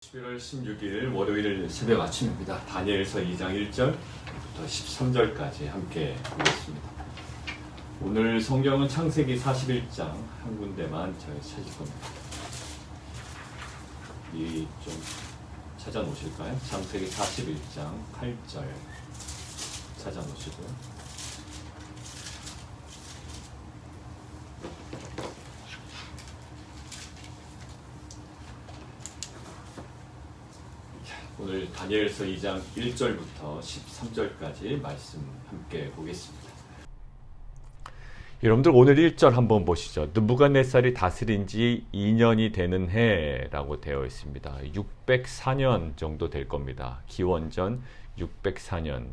11월 16일 월요일 새벽 아침입니다. 다니엘서 2장 1절부터 13절까지 함께 보겠습니다. 오늘 성경은 창세기 41장 한 군데만 저희 찾을 겁니다. 이 좀 찾아 놓으실까요? 창세기 41장 8절 찾아 놓으시고요. 오늘 다니엘서 2장 1절부터 13절까지 말씀 함께 보겠습니다. 여러분들 오늘 1절 한번 보시죠. 느부갓네살이 다스린 지 2년이 되는 해라고 되어 있습니다. 604년 정도 될 겁니다. 기원전 604년.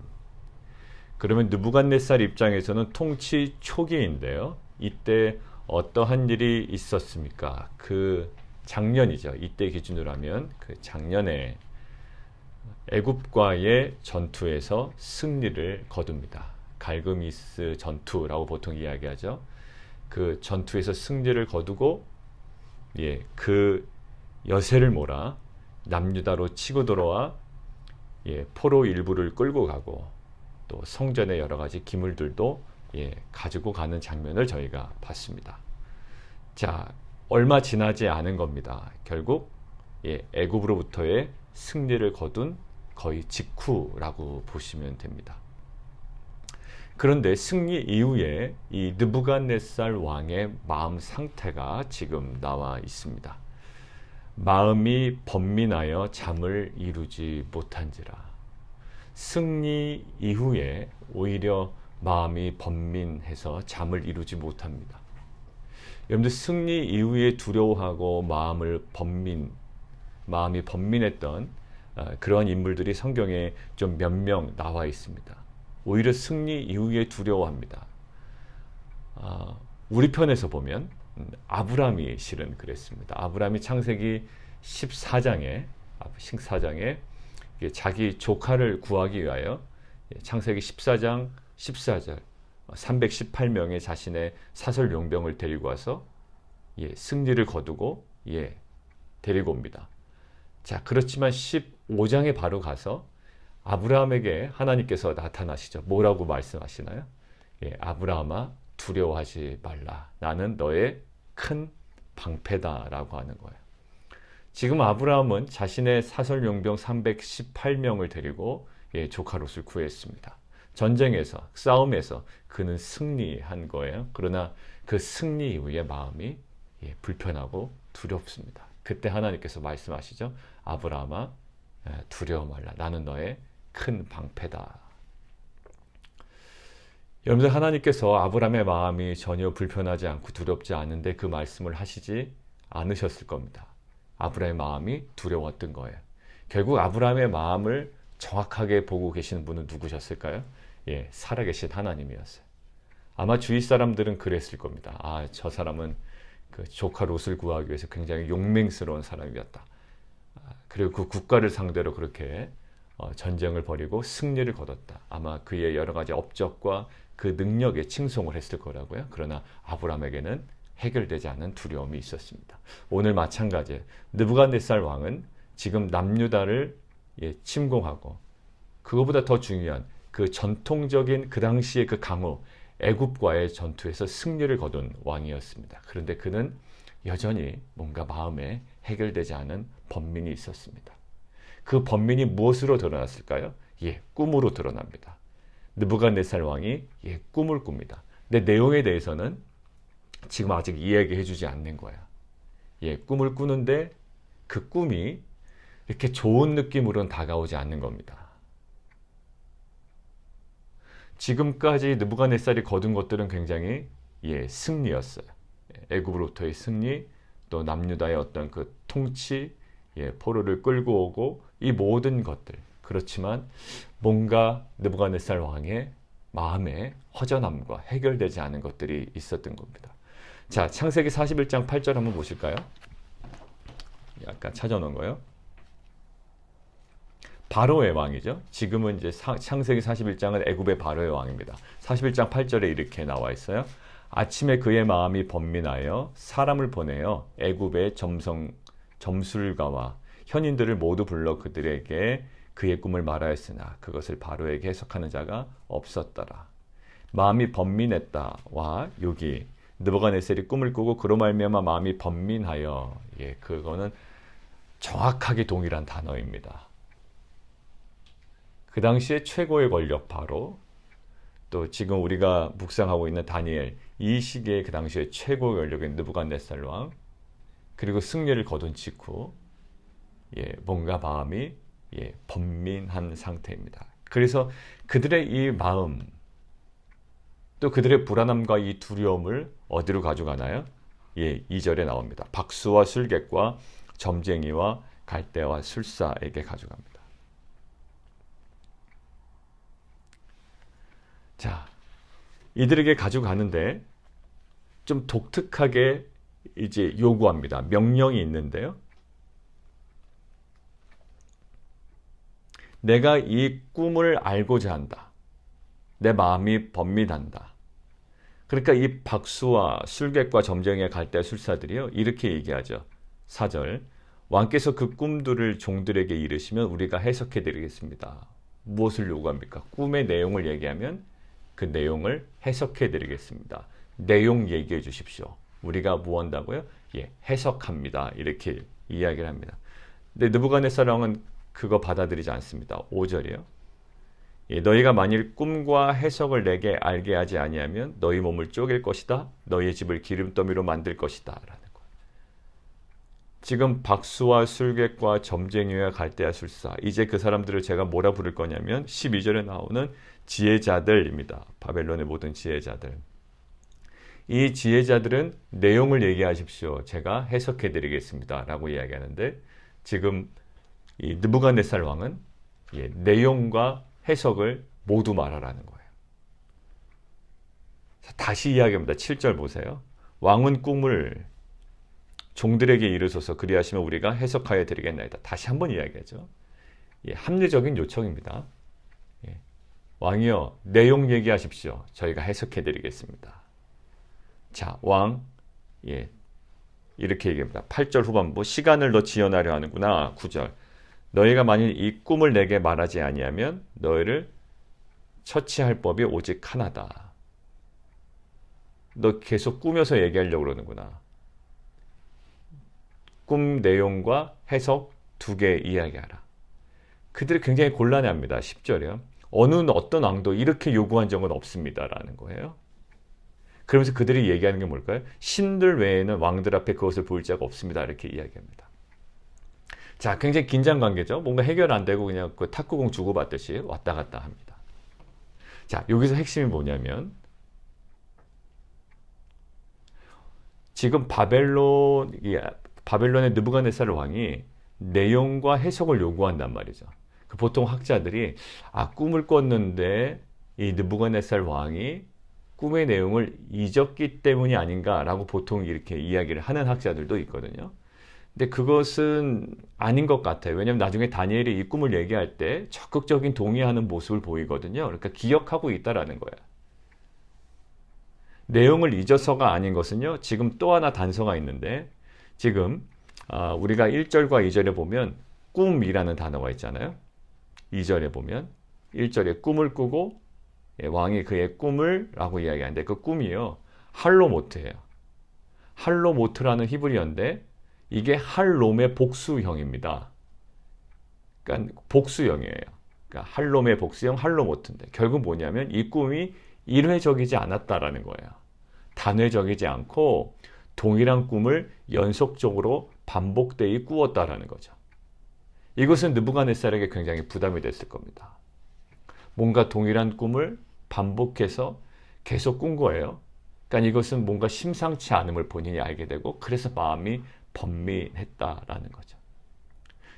그러면 느부갓네살 입장에서는 통치 초기인데요. 이때 어떠한 일이 있었습니까? 그 작년이죠. 이때 기준으로 하면 그 작년에 애굽과의 전투에서 승리를 거둡니다. 갈그미스 전투라고 보통 이야기하죠. 그 전투에서 승리를 거두고 그 여세를 몰아 남유다로 치고 들어와 포로 일부를 끌고 가고 또 성전의 여러 가지 기물들도 가지고 가는 장면을 저희가 봤습니다. 자, 얼마 지나지 않은 겁니다. 결국 애굽으로부터의 승리를 거둔 거의 직후라고 보시면 됩니다. 그런데 승리 이후에 이 느부갓네살 왕의 마음 상태가 지금 나와 있습니다. 마음이 번민하여 잠을 이루지 못한지라. 승리 이후에 오히려 마음이 번민해서 잠을 이루지 못합니다. 여러분들 승리 이후에 두려워하고 마음이 번민했던 그런 인물들이 성경에 좀 몇 명 나와 있습니다. 오히려 승리 이후에 두려워합니다. 우리 편에서 보면 아브라함이 실은 그랬습니다. 아브라함이 창세기 14장에 자기 조카를 구하기 위하여 창세기 14장 14절 318명의 자신의 사설 용병을 데리고 와서 승리를 거두고 데리고 옵니다. 자, 그렇지만 15장에 바로 가서 아브라함에게 하나님께서 나타나시죠. 뭐라고 말씀하시나요? 아브라함아 두려워하지 말라. 나는 너의 큰 방패다라고 하는 거예요. 지금 아브라함은 자신의 사설 용병 318명을 데리고 조카 롯을 구했습니다. 전쟁에서, 싸움에서 그는 승리한 거예요. 그러나 그 승리 이후에 마음이 불편하고 두렵습니다. 그때 하나님께서 말씀하시죠. 아브라함아 두려워 말라. 나는 너의 큰 방패다. 여러분들 하나님께서 아브라함의 마음이 전혀 불편하지 않고 두렵지 않은데 그 말씀을 하시지 않으셨을 겁니다. 아브라함의 마음이 두려웠던 거예요. 결국 아브라함의 마음을 정확하게 보고 계시는 분은 누구셨을까요? 살아계신 하나님이었어요. 아마 주위 사람들은 그랬을 겁니다. 저 사람은 그 조카 롯을 구하기 위해서 굉장히 용맹스러운 사람이었다. 그리고 그 국가를 상대로 그렇게 전쟁을 벌이고 승리를 거뒀다. 아마 그의 여러 가지 업적과 그 능력에 칭송을 했을 거라고요. 그러나 아브라함에게는 해결되지 않은 두려움이 있었습니다. 오늘 마찬가지예요. 느부갓네살 왕은 지금 남유다를 침공하고 그거보다 더 중요한 그 전통적인 그 당시의 그 강호 애굽과의 전투에서 승리를 거둔 왕이었습니다. 그런데 그는 여전히 뭔가 마음에 해결되지 않은 번민이 있었습니다. 그 번민이 무엇으로 드러났을까요? 꿈으로 드러납니다. 느부갓네살 왕이 꿈을 꿉니다. 근데 내용에 대해서는 지금 아직 이야기해 주지 않는 거야. 꿈을 꾸는데 그 꿈이 이렇게 좋은 느낌으로는 다가오지 않는 겁니다. 지금까지 느부갓네살이 거둔 것들은 굉장히 승리였어요. 애굽으로부터의 승리, 또 남유다의 어떤 그 통치, 포로를 끌고 오고 이 모든 것들. 그렇지만 뭔가 느부갓네살 왕의 마음에 허전함과 해결되지 않은 것들이 있었던 겁니다. 자, 창세기 41장 8절 한번 보실까요? 약간 찾아놓은 거예요. 바로의 왕이죠. 지금은 이제 창세기 41장은 애굽의 바로의 왕입니다. 41장 8절에 이렇게 나와 있어요. 아침에 그의 마음이 번민하여 사람을 보내어 애굽의 점술가와 현인들을 모두 불러 그들에게 그의 꿈을 말하였으나 그것을 바로에게 해석하는 자가 없었더라. 마음이 번민했다와 여기 느부갓네살이 꿈을 꾸고 그로 말미암아 마음이 번민하여, 그거는 정확하게 동일한 단어입니다. 그 당시에 최고의 권력, 바로 또 지금 우리가 묵상하고 있는 다니엘, 이 시기에 그 당시에 최고의 권력인 느부갓네살 왕, 그리고 승리를 거둔 직후 뭔가 마음이 번민한 상태입니다. 그래서 그들의 이 마음, 또 그들의 불안함과 이 두려움을 어디로 가져가나요? 2절에 나옵니다. 박수와 술객과 점쟁이와 갈대와 술사에게 가져갑니다. 자, 이들에게 가져가는데 좀 독특하게 이제 요구합니다. 명령이 있는데요. 내가 이 꿈을 알고자 한다. 내 마음이 번민한다. 그러니까 이 박수와 술객과 점쟁이와 갈대 술사들이요, 이렇게 얘기하죠. 4절, 왕께서 그 꿈들을 종들에게 이르시면 우리가 해석해 드리겠습니다. 무엇을 요구합니까? 꿈의 내용을 얘기하면 그 내용을 해석해 드리겠습니다. 내용 얘기해 주십시오. 우리가 뭐 한다고요? 해석합니다. 이렇게 이야기를 합니다. 근데 느부갓네살 왕은 그거 받아들이지 않습니다. 5절이요. 너희가 만일 꿈과 해석을 내게 알게 하지 아니하면 너희 몸을 쪼갤 것이다. 너희의 집을 기름더미로 만들 것이다. 라는 거예요. 지금 박수와 술객과 점쟁이와 갈대와 술사, 이제 그 사람들을 제가 뭐라 부를 거냐면 12절에 나오는 지혜자들입니다. 바벨론의 모든 지혜자들. 이 지혜자들은 내용을 얘기하십시오. 제가 해석해 드리겠습니다. 라고 이야기하는데, 지금 이 느부갓네살 왕은 내용과 해석을 모두 말하라는 거예요. 다시 이야기합니다. 7절 보세요. 왕은 꿈을 종들에게 이르소서, 그리하시면 우리가 해석하여 드리겠나이다. 다시 한번 이야기하죠. 합리적인 요청입니다. 왕이여, 내용 얘기하십시오. 저희가 해석해 드리겠습니다. 자, 왕, 이렇게 얘기합니다. 8절 후반부, 시간을 너 지연하려 하는구나. 9절, 너희가 만일 이 꿈을 내게 말하지 아니하면 너희를 처치할 법이 오직 하나다. 너 계속 꾸며서 얘기하려고 그러는구나. 꿈 내용과 해석 두 개 이야기하라. 그들이 굉장히 곤란해합니다. 10절이요. 어떤 왕도 이렇게 요구한 적은 없습니다. 라는 거예요. 그러면서 그들이 얘기하는 게 뭘까요? 신들 외에는 왕들 앞에 그것을 보일 자가 없습니다. 이렇게 이야기합니다. 자, 굉장히 긴장 관계죠. 뭔가 해결 안 되고 그냥 그 탁구공 주고받듯이 왔다 갔다 합니다. 자, 여기서 핵심이 뭐냐면, 지금 바벨론의 느부갓네살 왕이 내용과 해석을 요구한단 말이죠. 보통 학자들이 꿈을 꿨는데 이 느부갓네살 왕이 꿈의 내용을 잊었기 때문이 아닌가라고 보통 이렇게 이야기를 하는 학자들도 있거든요. 근데 그것은 아닌 것 같아요. 왜냐하면 나중에 다니엘이 이 꿈을 얘기할 때 적극적인 동의하는 모습을 보이거든요. 그러니까 기억하고 있다라는 거예요. 내용을 잊어서가 아닌 것은요, 지금 또 하나 단서가 있는데, 지금 우리가 1절과 2절에 보면 꿈이라는 단어가 있잖아요. 2절에 보면 1절에 꿈을 꾸고 왕이 그의 꿈을 라고 이야기하는데, 그 꿈이요, 할로모트예요. 할로모트라는 히브리어인데 이게 할롬의 복수형입니다. 그러니까 복수형이에요. 그러니까 할롬의 복수형 할로모트인데, 결국 뭐냐면 이 꿈이 일회적이지 않았다라는 거예요. 단회적이지 않고 동일한 꿈을 연속적으로 반복되이 꾸었다라는 거죠. 이것은 느부갓네살에게 굉장히 부담이 됐을 겁니다. 뭔가 동일한 꿈을 반복해서 계속 꾼 거예요. 그러니까 이것은 뭔가 심상치 않음을 본인이 알게 되고, 그래서 마음이 번민했다라는 거죠.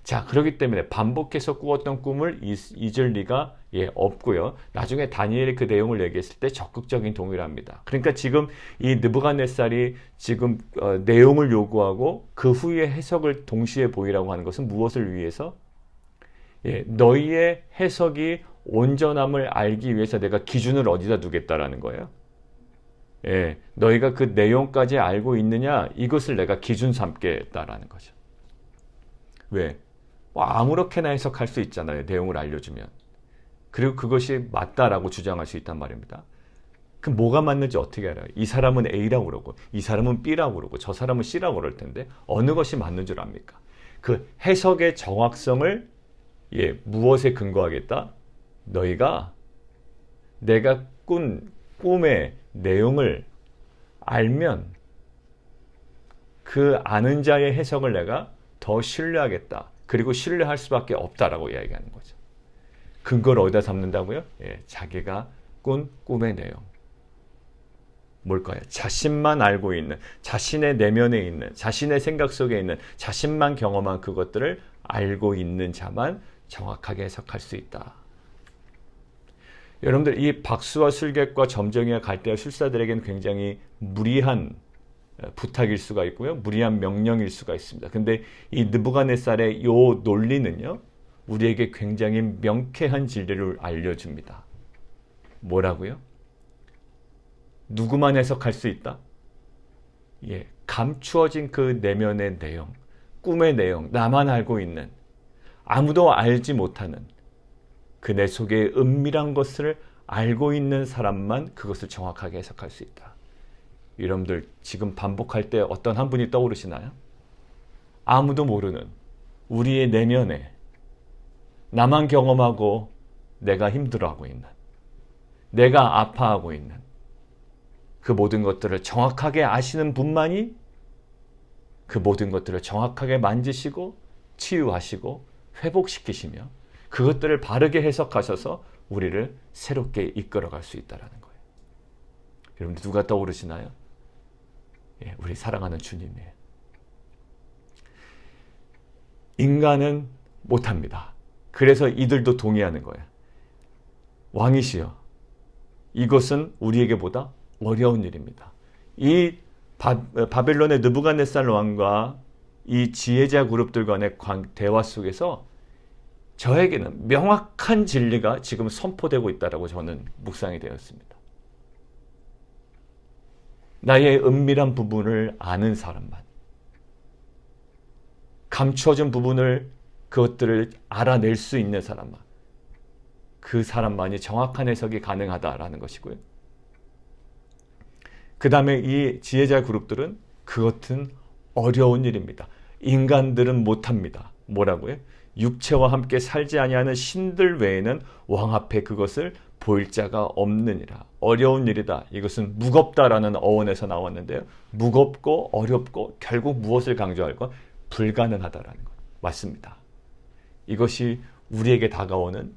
자, 그렇기 때문에 반복해서 꾸었던 꿈을 잊을 리가 없고요. 나중에 다니엘이 그 내용을 얘기했을 때 적극적인 동의를 합니다. 그러니까 지금 이 느부갓네살이 지금 내용을 요구하고 그 후에 해석을 동시에 보이라고 하는 것은 무엇을 위해서? 너희의 해석이 온전함을 알기 위해서 내가 기준을 어디다 두겠다라는 거예요. 너희가 그 내용까지 알고 있느냐, 이것을 내가 기준 삼겠다라는 거죠. 왜? 뭐 아무렇게나 해석할 수 있잖아요. 내용을 알려주면. 그리고 그것이 맞다라고 주장할 수 있단 말입니다. 그 뭐가 맞는지 어떻게 알아요? 이 사람은 A라고 그러고 이 사람은 B라고 그러고 저 사람은 C라고 그럴 텐데 어느 것이 맞는 줄 압니까? 그 해석의 정확성을 무엇에 근거하겠다? 너희가 내가 꾼 꿈의 내용을 알면 그 아는 자의 해석을 내가 더 신뢰하겠다. 그리고 신뢰할 수밖에 없다라고 이야기하는 거죠. 근거를 어디다 삼는다고요? 자기가 꾼 꿈의 내용. 뭘까요? 자신만 알고 있는, 자신의 내면에 있는, 자신의 생각 속에 있는, 자신만 경험한 그것들을 알고 있는 자만 정확하게 해석할 수 있다. 여러분들 이 박수와 술객과 점쟁이와 갈대와 술사들에게는 굉장히 무리한 부탁일 수가 있고요. 무리한 명령일 수가 있습니다. 근데 이 느부갓네살의 이 논리는요. 우리에게 굉장히 명쾌한 진리를 알려줍니다. 뭐라고요? 누구만 해석할 수 있다? 감추어진 그 내면의 내용, 꿈의 내용, 나만 알고 있는, 아무도 알지 못하는 그 내 속에 은밀한 것을 알고 있는 사람만 그것을 정확하게 해석할 수 있다. 여러분들 지금 반복할 때 어떤 한 분이 떠오르시나요? 아무도 모르는 우리의 내면에 나만 경험하고 내가 힘들어하고 있는, 내가 아파하고 있는 그 모든 것들을 정확하게 아시는 분만이 그 모든 것들을 정확하게 만지시고 치유하시고 회복시키시며 그것들을 바르게 해석하셔서 우리를 새롭게 이끌어갈 수 있다는 거예요. 여러분들 누가 떠오르시나요? 우리 사랑하는 주님이에요. 인간은 못합니다. 그래서 이들도 동의하는 거예요. 왕이시여, 이것은 우리에게보다 어려운 일입니다. 이 바벨론의 느부갓네살 왕과 이 지혜자 그룹들 간의 대화 속에서 저에게는 명확한 진리가 지금 선포되고 있다고 저는 묵상이 되었습니다. 나의 은밀한 부분을 아는 사람만, 감추어진 부분을 그것들을 알아낼 수 있는 사람만, 그 사람만이 정확한 해석이 가능하다라는 것이고요. 그 다음에 이 지혜자 그룹들은 그것은 어려운 일입니다. 인간들은 못합니다. 뭐라고요? 육체와 함께 살지 아니하는 신들 외에는 왕 앞에 그것을 보일 자가 없느니라. 어려운 일이다. 이것은 무겁다라는 어원에서 나왔는데요. 무겁고 어렵고 결국 무엇을 강조할 것? 불가능하다라는 것. 맞습니다. 이것이 우리에게 다가오는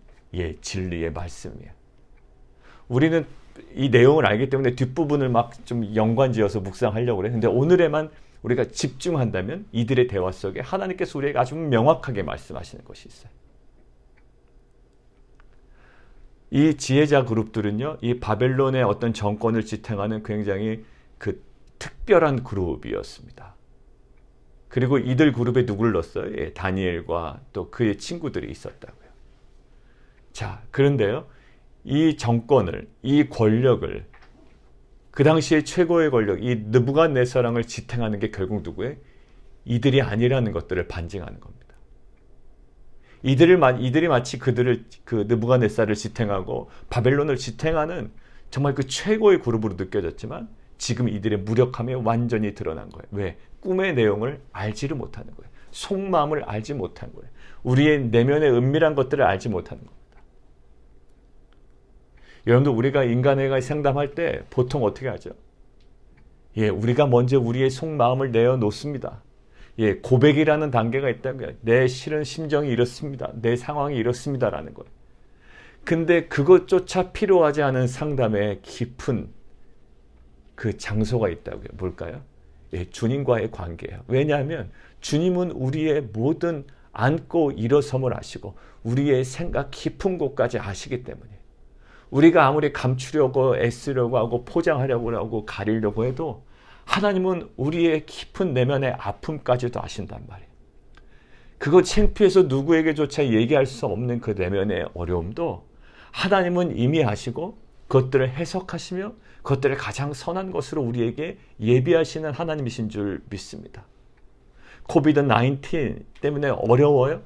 진리의 말씀이에요. 우리는 이 내용을 알기 때문에 뒷부분을 막 좀 연관지어서 묵상하려고 그래요. 근데 오늘에만 우리가 집중한다면 이들의 대화 속에 하나님께서 우리에게 아주 명확하게 말씀하시는 것이 있어요. 이 지혜자 그룹들은요, 이 바벨론의 어떤 정권을 지탱하는 굉장히 그 특별한 그룹이었습니다. 그리고 이들 그룹에 누구를 넣었어요? 다니엘과 또 그의 친구들이 있었다고요. 자, 그런데요, 이 정권을, 이 권력을, 그 당시의 최고의 권력, 이 느부갓네살왕을 지탱하는 게 결국 누구예요? 이들이 아니라는 것들을 반증하는 겁니다. 이들이 마치 그들을, 그 느부갓네살을 지탱하고 바벨론을 지탱하는 정말 그 최고의 그룹으로 느껴졌지만 지금 이들의 무력함이 완전히 드러난 거예요. 왜? 꿈의 내용을 알지를 못하는 거예요. 속마음을 알지 못한 거예요. 우리의 내면의 은밀한 것들을 알지 못하는 겁니다. 여러분들 우리가 인간회가 상담할 때 보통 어떻게 하죠? 우리가 먼저 우리의 속마음을 내어놓습니다. 고백이라는 단계가 있다고요. 내 실은 심정이 이렇습니다. 내 상황이 이렇습니다라는 거예요. 근데 그것조차 필요하지 않은 상담의 깊은 그 장소가 있다고요. 뭘까요? 주님과의 관계예요. 왜냐하면 주님은 우리의 모든 안고 일어섬을 아시고 우리의 생각 깊은 곳까지 아시기 때문이에요. 우리가 아무리 감추려고 애쓰려고 하고 포장하려고 하고 가리려고 해도 하나님은 우리의 깊은 내면의 아픔까지도 아신단 말이에요. 그거 창피해서 누구에게조차 얘기할 수 없는 그 내면의 어려움도 하나님은 이미 아시고 그것들을 해석하시며 그것들을 가장 선한 것으로 우리에게 예비하시는 하나님이신 줄 믿습니다. 코비드-19 때문에 어려워요?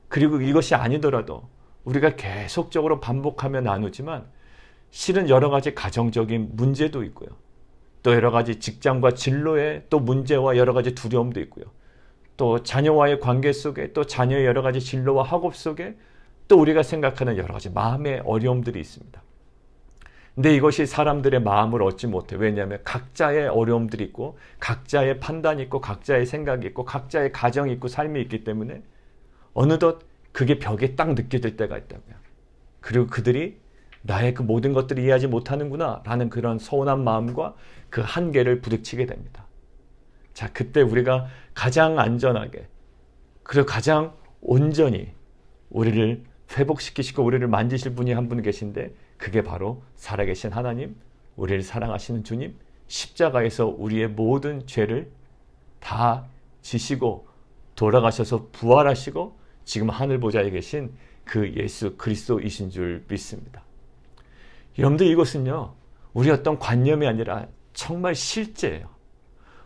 그리고 이것이 아니더라도 우리가 계속적으로 반복하며 나누지만 실은 여러 가지 가정적인 문제도 있고요. 또 여러 가지 직장과 진로의 또 문제와 여러 가지 두려움도 있고요. 또 자녀와의 관계 속에 또 자녀의 여러 가지 진로와 학업 속에 또 우리가 생각하는 여러 가지 마음의 어려움들이 있습니다. 근데 이것이 사람들의 마음을 얻지 못해. 왜냐하면 각자의 어려움들이 있고 각자의 판단이 있고 각자의 생각이 있고 각자의 가정이 있고 삶이 있기 때문에 어느덧 그게 벽에 딱 느껴질 때가 있다고요. 그리고 그들이 나의 그 모든 것들을 이해하지 못하는구나 라는 그런 서운한 마음과 그 한계를 부딪히게 됩니다. 자, 그때 우리가 가장 안전하게 그리고 가장 온전히 우리를 회복시키시고 우리를 만지실 분이 한 분 계신데 그게 바로 살아계신 하나님, 우리를 사랑하시는 주님, 십자가에서 우리의 모든 죄를 다 지시고 돌아가셔서 부활하시고 지금 하늘 보좌에 계신 그 예수 그리스도이신 줄 믿습니다. 여러분들 이것은요, 우리 어떤 관념이 아니라 정말 실제예요.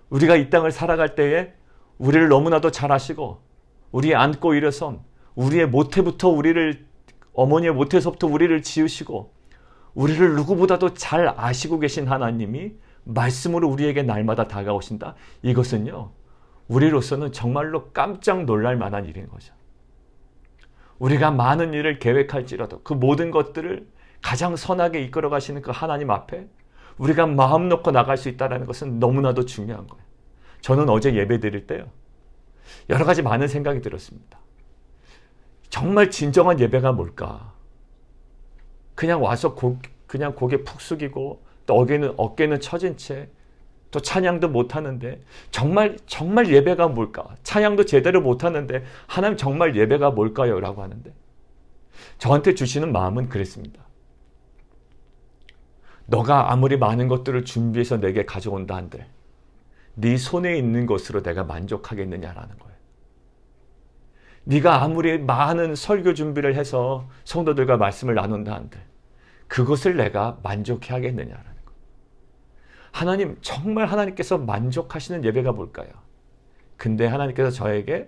우리가 이 땅을 살아갈 때에 우리를 너무나도 잘 아시고 우리 안고 일어선 우리의 모태부터 우리를 어머니의 모태에서부터 우리를 지으시고 우리를 누구보다도 잘 아시고 계신 하나님이 말씀으로 우리에게 날마다 다가오신다. 이것은요, 우리로서는 정말로 깜짝 놀랄 만한 일인 거죠. 우리가 많은 일을 계획할지라도 그 모든 것들을 가장 선하게 이끌어 가시는 그 하나님 앞에 우리가 마음 놓고 나갈 수 있다는 것은 너무나도 중요한 거예요. 저는 어제 예배 드릴 때요, 여러 가지 많은 생각이 들었습니다. 정말 진정한 예배가 뭘까? 그냥 와서 그냥 고개 푹 숙이고 또 어깨는 처진 채 또 찬양도 못하는데 정말 예배가 뭘까? 찬양도 제대로 못하는데 하나님 정말 예배가 뭘까요? 라고 하는데 저한테 주시는 마음은 그랬습니다. 너가 아무리 많은 것들을 준비해서 내게 가져온다 한들 네 손에 있는 것으로 내가 만족하겠느냐라는 거예요. 네가 아무리 많은 설교 준비를 해서 성도들과 말씀을 나눈다 한들 그것을 내가 만족해 하겠느냐라는 거예요. 하나님, 정말 하나님께서 만족하시는 예배가 뭘까요? 근데 하나님께서 저에게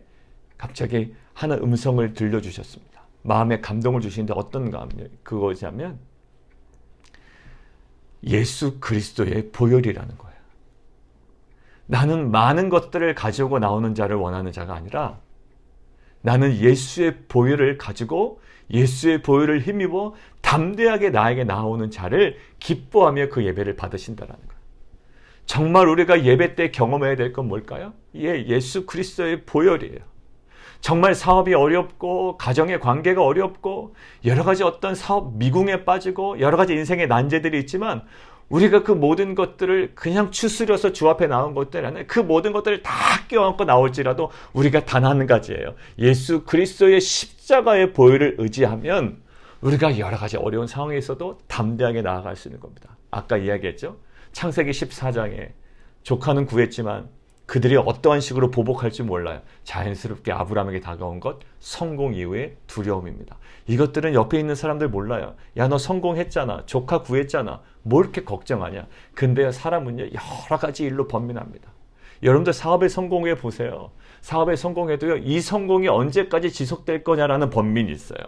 갑자기 하나 음성을 들려주셨습니다. 마음에 감동을 주시는데 어떤 그거냐면 예수 그리스도의 보혈이라는 거예요. 나는 많은 것들을 가지고 나오는 자를 원하는 자가 아니라 나는 예수의 보혈을 가지고 예수의 보혈을 힘입어 담대하게 나에게 나오는 자를 기뻐하며 그 예배를 받으신다는 거예요. 정말 우리가 예배 때 경험해야 될 건 뭘까요? 예수 그리스도의 보혈이에요. 정말 사업이 어렵고 가정의 관계가 어렵고 여러 가지 어떤 사업 미궁에 빠지고 여러 가지 인생의 난제들이 있지만 우리가 그 모든 것들을 그냥 추스려서 주 앞에 나온 것들 안에 그 모든 것들을 다 껴안고 나올지라도 우리가 단 한 가지예요. 예수 그리스도의 십자가의 보혈을 의지하면 우리가 여러 가지 어려운 상황에 있어도 담대하게 나아갈 수 있는 겁니다. 아까 이야기했죠. 창세기 14장에 조카는 구했지만 그들이 어떠한 식으로 보복할지 몰라요. 자연스럽게 아브라함에게 다가온 것, 성공 이후의 두려움입니다. 이것들은 옆에 있는 사람들 몰라요. 야, 너 성공했잖아. 조카 구했잖아. 뭘 이렇게 걱정하냐. 근데 사람은요, 여러 가지 일로 번민합니다. 여러분들 사업에 성공해 보세요. 사업에 성공해도요, 이 성공이 언제까지 지속될 거냐라는 번민이 있어요.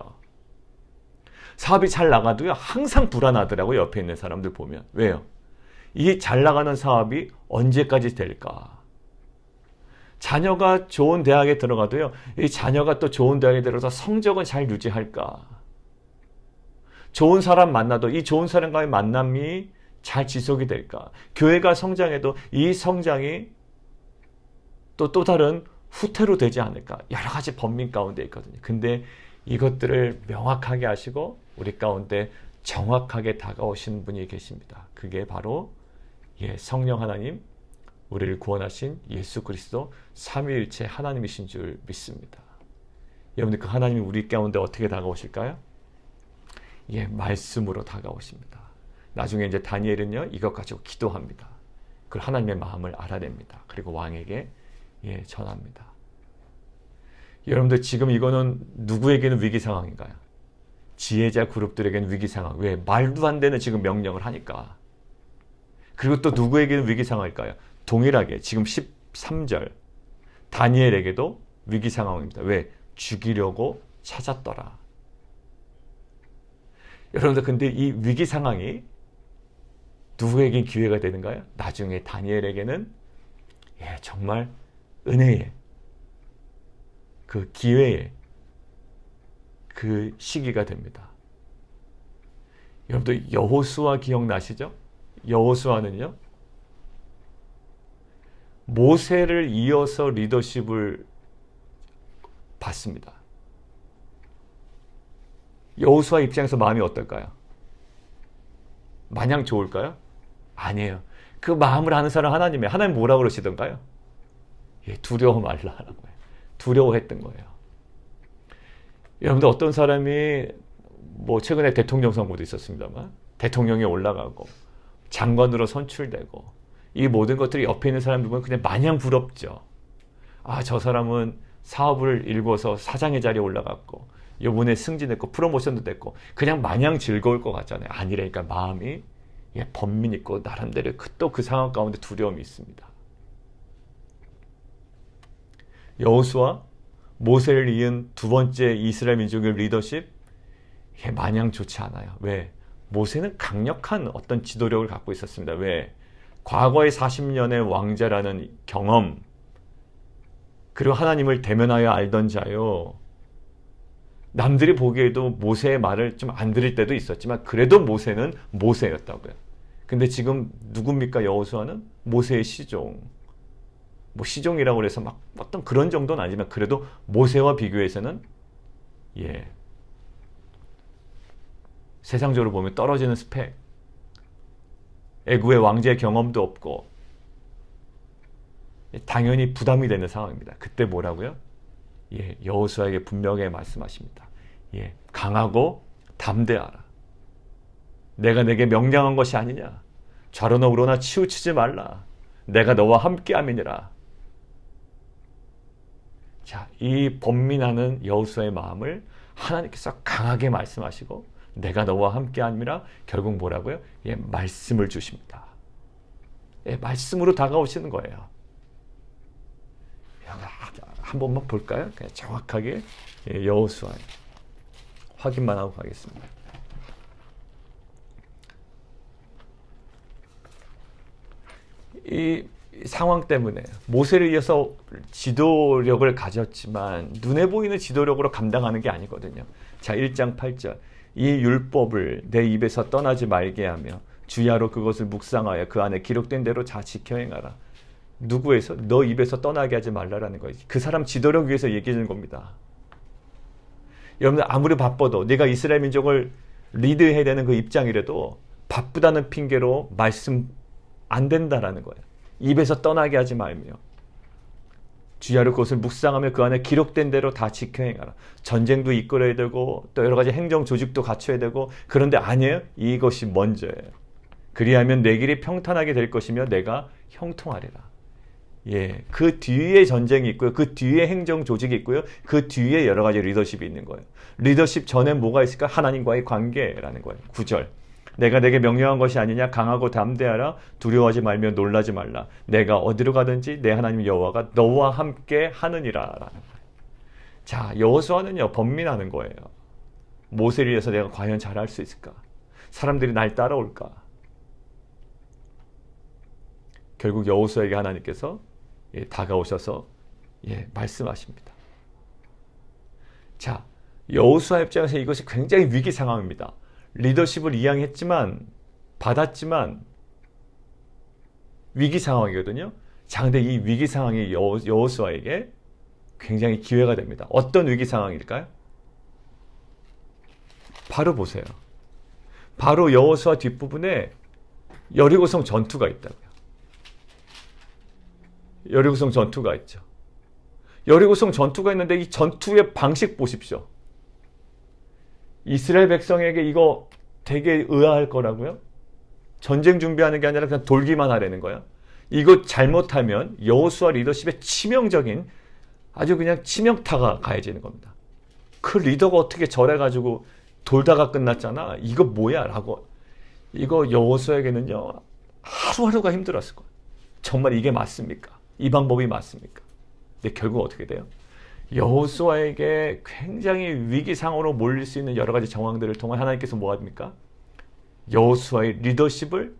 사업이 잘 나가도요, 항상 불안하더라고요. 옆에 있는 사람들 보면. 왜요? 이 잘 나가는 사업이 언제까지 될까? 자녀가 좋은 대학에 들어가도요, 이 자녀가 또 좋은 대학에 들어가서 성적은 잘 유지할까? 좋은 사람 만나도 이 좋은 사람과의 만남이 잘 지속이 될까? 교회가 성장해도 이 성장이 또 다른 후퇴로 되지 않을까? 여러 가지 번민 가운데 있거든요. 근데 이것들을 명확하게 하시고 우리 가운데 정확하게 다가오시는 분이 계십니다. 그게 바로 성령 하나님, 우리를 구원하신 예수 그리스도 삼위일체 하나님이신 줄 믿습니다. 여러분들 그 하나님이 우리 가운데 어떻게 다가오실까요? 말씀으로 다가오십니다. 나중에 이제 다니엘은요, 이것 가지고 기도합니다. 그걸 하나님의 마음을 알아냅니다. 그리고 왕에게 전합니다. 여러분들 지금 이거는 누구에게는 위기 상황인가요? 지혜자 그룹들에게는 위기 상황. 왜? 말도 안 되는 지금 명령을 하니까. 그리고 또 누구에게는 위기 상황일까요? 동일하게 지금 13절 다니엘에게도 위기 상황입니다. 왜? 죽이려고 찾았더라. 여러분들 근데 이 위기 상황이 누구에게 기회가 되는가요? 나중에 다니엘에게는 정말 은혜의 그 기회의 그 시기가 됩니다. 여러분들 여호수아 기억나시죠? 여호수아는요, 모세를 이어서 리더십을 받습니다. 여호수아 입장에서 마음이 어떨까요? 마냥 좋을까요? 아니에요. 그 마음을 아는 사람 하나님이 뭐라고 그러시던가요? 두려워 말라 하는 거예요. 두려워했던 거예요. 여러분들 어떤 사람이 최근에 대통령 선거도 있었습니다만 대통령에 올라가고 장관으로 선출되고 이 모든 것들이 옆에 있는 사람들 보면 그냥 마냥 부럽죠. 저 사람은 사업을 일궈서 사장의 자리에 올라갔고 요번에 승진했고 프로모션도 됐고 그냥 마냥 즐거울 것 같잖아요. 아니라니까 마음이 번민 있고 나름대로 또 그 상황 가운데 두려움이 있습니다. 여호수아, 모세를 이은 두 번째 이스라엘 민족의 리더십 마냥 좋지 않아요. 왜? 모세는 강력한 어떤 지도력을 갖고 있었습니다. 왜? 과거의 40년의 왕자라는 경험, 그리고 하나님을 대면하여 알던 자요. 남들이 보기에도 모세의 말을 좀 안 들을 때도 있었지만 그래도 모세는 모세였다고요. 근데 지금 누굽니까? 여호수아는 모세의 시종. 시종이라고 해서 막 어떤 그런 정도는 아니지만 그래도 모세와 비교해서는 세상적으로 보면 떨어지는 스펙. 애구의 왕제의 경험도 없고 당연히 부담이 되는 상황입니다. 그때 뭐라고요? 여호수아에게 분명히 말씀하십니다. 강하고 담대하라. 내가 내게 명령한 것이 아니냐. 좌로나 우로나 치우치지 말라. 내가 너와 함께함이니라. 자, 이 번민하는 여호수아의 마음을 하나님께서 강하게 말씀하시고 내가 너와 함께함이라 결국 뭐라고요? 말씀을 주십니다. 말씀으로 다가오시는 거예요. 한 번만 볼까요? 그냥 정확하게 여호수아 확인만 하고 가겠습니다. 이 상황 때문에 모세를 이어서 지도력을 가졌지만 눈에 보이는 지도력으로 감당하는 게 아니거든요. 자, 1장 8절 이 율법을 내 입에서 떠나지 말게 하며 주야로 그것을 묵상하여 그 안에 기록된 대로 다 지켜 행하라. 누구에서? 너 입에서 떠나게 하지 말라라는 거예요. 그 사람 지도력 위해서 얘기해 주는 겁니다. 여러분들 아무리 바빠도 내가 이스라엘 민족을 리드해야 되는 그 입장이라도 바쁘다는 핑계로 말씀 안 된다라는 거예요. 입에서 떠나게 하지 말며 주야로 그것을 묵상하며 그 안에 기록된 대로 다 지켜 행하라. 전쟁도 이끌어야 되고 또 여러 가지 행정 조직도 갖춰야 되고 그런데 아니에요. 이것이 먼저예요. 그리하면 내 길이 평탄하게 될 것이며 내가 형통하리라. 그 뒤에 전쟁이 있고요. 그 뒤에 행정 조직이 있고요. 그 뒤에 여러 가지 리더십이 있는 거예요. 리더십 전에 뭐가 있을까? 하나님과의 관계라는 거예요. 9절. 내가 내게 명령한 것이 아니냐. 강하고 담대하라. 두려워하지 말며 놀라지 말라. 내가 어디로 가든지 내 하나님 여호와가 너와 함께 하느니라 라는 거예요. 자, 여호수아는요 번민하는 거예요. 모세를 위해서 내가 과연 잘할 수 있을까? 사람들이 날 따라올까? 결국 여호수아에게 하나님께서 다가오셔서 말씀하십니다. 자, 여호수아 입장에서 이것이 굉장히 위기 상황입니다. 리더십을 이양했지만 받았지만 위기 상황이거든요. 자, 근데 이 위기 상황이 여호수아에게 굉장히 기회가 됩니다. 어떤 위기 상황일까요? 바로 보세요. 바로 여호수아 뒷부분에 여리고성 전투가 있다고요. 여리고성 전투가 있죠. 여리고성 전투가 있는데 이 전투의 방식 보십시오. 이스라엘 백성에게 이거 되게 의아할 거라고요. 전쟁 준비하는 게 아니라 그냥 돌기만 하라는 거야. 이거 잘못하면 여호수아 리더십에 치명적인 아주 그냥 치명타가 가해지는 겁니다. 그 리더가 어떻게 저래가지고 돌다가 끝났잖아. 이거 뭐야? 라고. 이거 여호수아에게는요 하루하루가 힘들었을 거예요. 정말 이게 맞습니까? 이 방법이 맞습니까? 근데 결국 어떻게 돼요? 여호수아에게 굉장히 위기 상황으로 몰릴 수 있는 여러 가지 정황들을 통해 하나님께서 뭐 합니까? 여호수아의 리더십을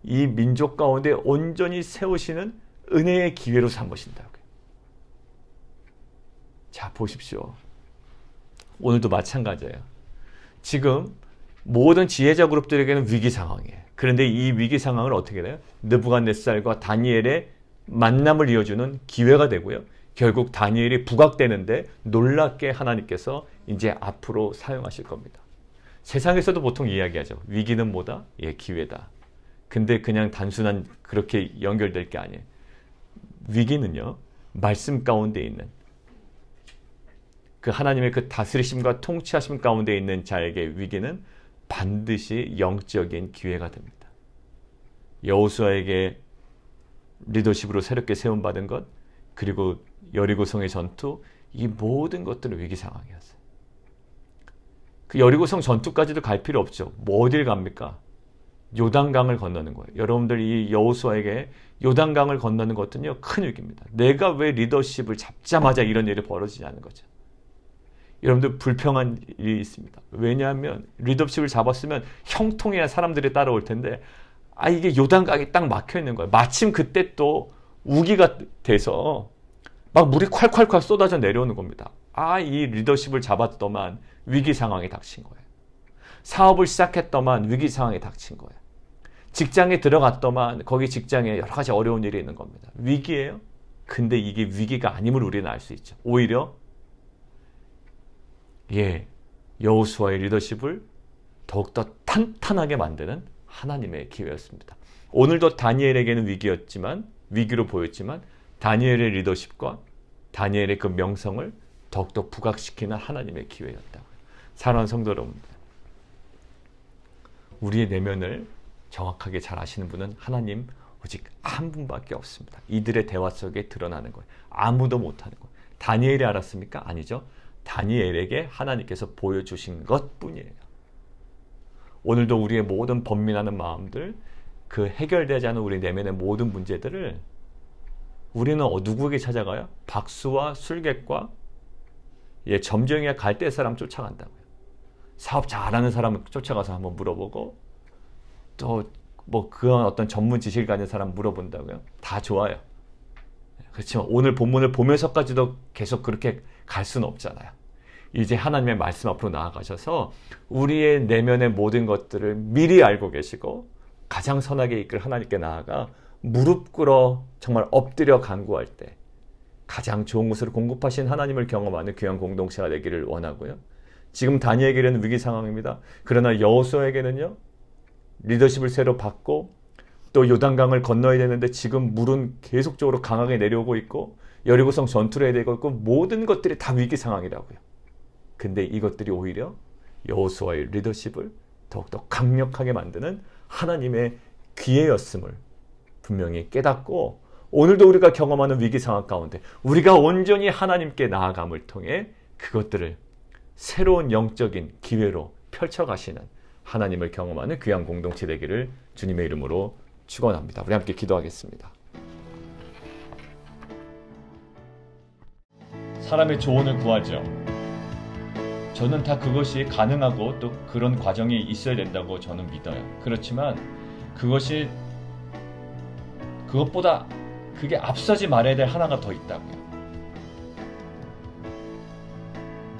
이 민족 가운데 온전히 세우시는 은혜의 기회로 삼으신다고요. 자, 보십시오. 오늘도 마찬가지예요. 지금 모든 지혜자 그룹들에게는 위기 상황이에요. 그런데 이 위기 상황을 어떻게 돼요? 느부갓네살과 다니엘의 만남을 이어주는 기회가 되고요. 결국 다니엘이 부각되는데 놀랍게 하나님께서 이제 앞으로 사용하실 겁니다. 세상에서도 보통 이야기하죠. 위기는 뭐다? 예, 기회다. 근데 그냥 단순한 그렇게 연결될 게 아니에요. 위기는요, 말씀 가운데 있는 그 하나님의 그 다스리심과 통치하심 가운데 있는 자에게 위기는 반드시 영적인 기회가 됩니다. 여호수아에게 리더십으로 새롭게 세움받은 것, 그리고 여리고성의 전투, 이 모든 것들은 위기 상황이었어요. 그 여리고성 전투까지도 갈 필요 없죠. 뭐 어딜 갑니까? 요단강을 건너는 거예요. 여러분들 이 여호수아에게 요단강을 건너는 것은요, 큰 위기입니다. 내가 왜 리더십을 잡자마자 이런 일이 벌어지냐는 거죠. 여러분들 불평한 일이 있습니다. 왜냐하면 리더십을 잡았으면 형통해야 사람들이 따라올 텐데 이게 요단강이 딱 막혀 있는 거예요. 마침 그때 또 우기가 돼서 막 물이 콸콸콸 쏟아져 내려오는 겁니다. 이 리더십을 잡았더만 위기 상황에 닥친 거예요. 사업을 시작했더만 위기 상황에 닥친 거예요. 직장에 들어갔더만 거기 직장에 여러 가지 어려운 일이 있는 겁니다. 위기예요? 근데 이게 위기가 아님을 우리는 알 수 있죠. 오히려 여호수아의 리더십을 더욱더 탄탄하게 만드는 하나님의 기회였습니다. 오늘도 다니엘에게는 위기로 보였지만 다니엘의 리더십과 다니엘의 그 명성을 더욱더 부각시키는 하나님의 기회였다고요. 사랑하는 성도 여러분들, 우리의 내면을 정확하게 잘 아시는 분은 하나님 오직 한 분밖에 없습니다. 이들의 대화 속에 드러나는 거예요. 아무도 못하는 거예요. 다니엘이 알았습니까? 아니죠. 다니엘에게 하나님께서 보여주신 것뿐이에요. 오늘도 우리의 모든 번민하는 마음들, 그 해결되지 않은 우리 내면의 모든 문제들을 우리는 누구에게 찾아가요? 박수와 술객과 점쟁이와 갈대 사람 쫓아간다고요. 사업 잘하는 사람을 쫓아가서 한번 물어보고, 또 그런 어떤 전문 지식을 가진 사람 물어본다고요. 다 좋아요. 그렇지만 오늘 본문을 보면서까지도 계속 그렇게 갈 수는 없잖아요. 이제 하나님의 말씀 앞으로 나아가셔서 우리의 내면의 모든 것들을 미리 알고 계시고 가장 선하게 이끌 하나님께 나아가 무릎 꿇어 정말 엎드려 간구할 때 가장 좋은 것으로 공급하신 하나님을 경험하는 귀한 공동체가 되기를 원하고요. 지금 다니엘에게는 위기 상황입니다. 그러나 여호수아에게는요, 리더십을 새로 받고 또 요단강을 건너야 되는데 지금 물은 계속적으로 강하게 내려오고 있고 여리고성 전투를 해야 되고 있고 모든 것들이 다 위기 상황이라고요. 근데 이것들이 오히려 여호수아의 리더십을 더욱더 강력하게 만드는 하나님의 기회였음을 분명히 깨닫고, 오늘도 우리가 경험하는 위기 상황 가운데 우리가 온전히 하나님께 나아감을 통해 그것들을 새로운 영적인 기회로 펼쳐가시는 하나님을 경험하는 귀한 공동체 되기를 주님의 이름으로 축원합니다. 우리 함께 기도하겠습니다. 사람의 조언을 구하죠. 저는 다 그것이 가능하고 또 그런 과정이 있어야 된다고 저는 믿어요. 그렇지만 그것보다 그게 앞서지 말아야 될 하나가 더 있다고요.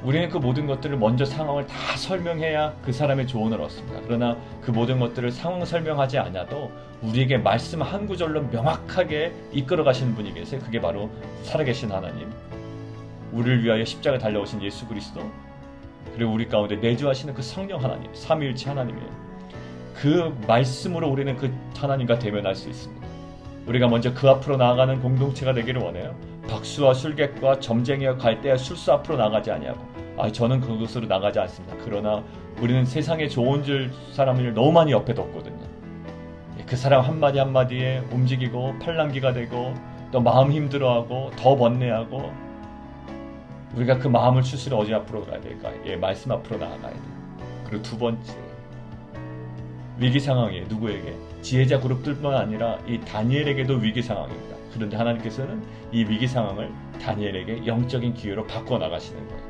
우리는 그 모든 것들을 먼저 상황을 다 설명해야 그 사람의 조언을 얻습니다. 그러나 그 모든 것들을 상황 설명하지 않아도 우리에게 말씀 한 구절로 명확하게 이끌어 가시는 분이 계세요. 그게 바로 살아계신 하나님, 우리를 위하여 십자가에 달려오신 예수 그리스도, 그리고 우리 가운데 내주하시는 그 성령 하나님, 삼위일체 하나님이에요. 그 말씀으로 우리는 그 하나님과 대면할 수 있습니다. 우리가 먼저 그 앞으로 나아가는 공동체가 되기를 원해요. 박수와 술객과 점쟁이와 갈대와 술수 앞으로 나가지 아니하고, 저는 그것으로 나가지 않습니다. 그러나 우리는 세상에 좋은 줄 사람을 너무 많이 옆에 뒀거든요. 그 사람 한마디 한마디에 움직이고 팔랑귀가 되고 또 마음 힘들어하고 더 번뇌하고, 우리가 그 마음을 추스려 어디 앞으로 가야 될까? 말씀 앞으로 나아가야 돼요. 그리고 두 번째, 위기 상황이에요. 누구에게? 지혜자 그룹들뿐만 아니라 이 다니엘에게도 위기 상황입니다. 그런데 하나님께서는 이 위기 상황을 다니엘에게 영적인 기회로 바꿔나가시는 거예요.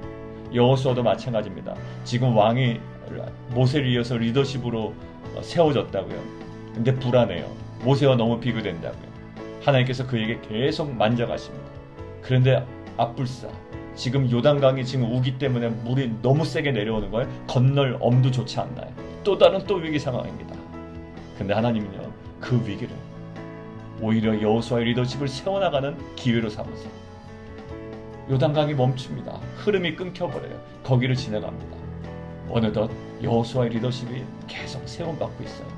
여호수아도 마찬가지입니다. 지금 왕이 모세를 이어서 리더십으로 세워졌다고요. 근데 불안해요. 모세와 너무 비교된다고요. 하나님께서 그에게 계속 만져가십니다. 그런데 앞불사, 지금 요단강이 지금 우기 때문에 물이 너무 세게 내려오는 거예요. 건널 엄두조차 안 나요. 또 다른 위기 상황입니다. 근데 하나님은요, 그 위기를 오히려 여호수아의 리더십을 세워나가는 기회로 삼으세요. 요단강이 멈춥니다. 흐름이 끊겨버려요. 거기를 지나갑니다. 어느덧 여호수아의 리더십이 계속 세움받고 있어요.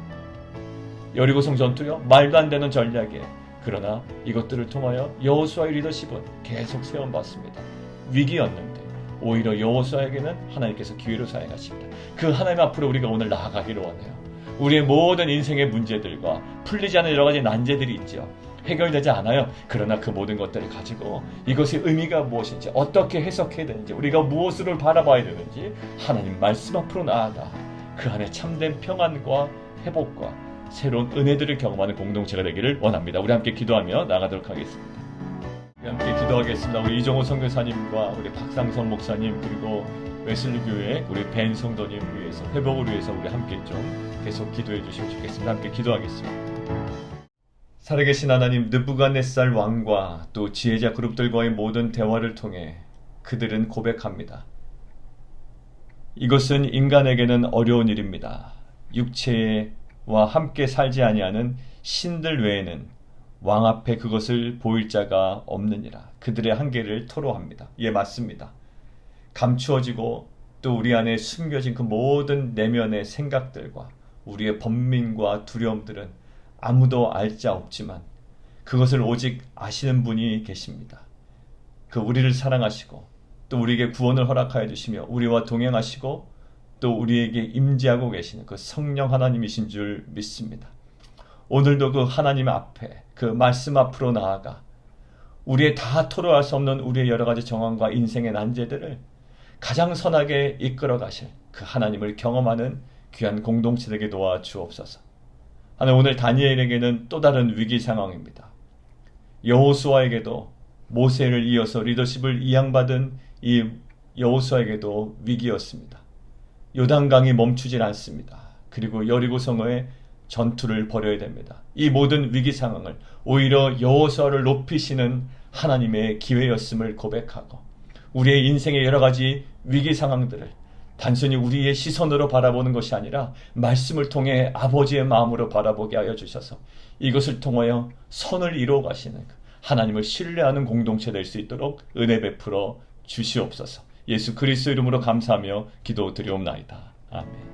여리고성 전투요, 말도 안 되는 전략이에요. 그러나 이것들을 통하여 여호수아의 리더십은 계속 세움받습니다. 위기였는데 오히려 여호수아에게는 하나님께서 기회로 사용하십니다. 그 하나님 앞으로 우리가 오늘 나아가기를 원해요. 우리의 모든 인생의 문제들과 풀리지 않은 여러 가지 난제들이 있죠. 해결되지 않아요. 그러나 그 모든 것들을 가지고 이것의 의미가 무엇인지, 어떻게 해석해야 되는지, 우리가 무엇을 바라봐야 되는지 하나님 말씀 앞으로 나아가 그 안에 참된 평안과 회복과 새로운 은혜들을 경험하는 공동체가 되기를 원합니다. 우리 함께 기도하며 나가도록 하겠습니다. 우리 함께 기도하겠습니다. 우리 이정호 선교사님과 우리 박상선 목사님, 그리고 웨슬리 교회 우리 벤 성도님 위해서, 회복을 위해서 우리 함께 좀 계속 기도해 주시면 좋겠습니다. 함께 기도하겠습니다. 살아계신 하나님, 느부갓네살 왕과 또 지혜자 그룹들과의 모든 대화를 통해 그들은 고백합니다. 이것은 인간에게는 어려운 일입니다. 육체와 함께 살지 아니하는 신들 외에는 왕 앞에 그것을 보일 자가 없느니라. 그들의 한계를 토로합니다. 예, 맞습니다. 감추어지고 또 우리 안에 숨겨진 그 모든 내면의 생각들과 우리의 번민과 두려움들은 아무도 알 자 없지만 그것을 오직 아시는 분이 계십니다. 그 우리를 사랑하시고 또 우리에게 구원을 허락하여 주시며 우리와 동행하시고 또 우리에게 임재하고 계시는 그 성령 하나님이신 줄 믿습니다. 오늘도 그 하나님 앞에 그 말씀 앞으로 나아가 우리의 다 토로할 수 없는 우리의 여러 가지 정황과 인생의 난제들을 가장 선하게 이끌어 가실 그 하나님을 경험하는 귀한 공동체되게 도와 주옵소서. 하나님, 오늘 다니엘에게는 또 다른 위기 상황입니다. 여호수아에게도 모세를 이어서 리더십을 이양받은 이 여호수아에게도 위기였습니다. 요단강이 멈추질 않습니다. 그리고 여리고성의 전투를 벌여야 됩니다. 이 모든 위기 상황을 오히려 여호수아를 높이시는 하나님의 기회였음을 고백하고 우리의 인생의 여러 가지 위기 상황들을 단순히 우리의 시선으로 바라보는 것이 아니라 말씀을 통해 아버지의 마음으로 바라보게 하여 주셔서 이것을 통하여 선을 이루어 가시는 하나님을 신뢰하는 공동체 될 수 있도록 은혜 베풀어 주시옵소서. 예수 그리스도 이름으로 감사하며 기도드리옵나이다. 아멘.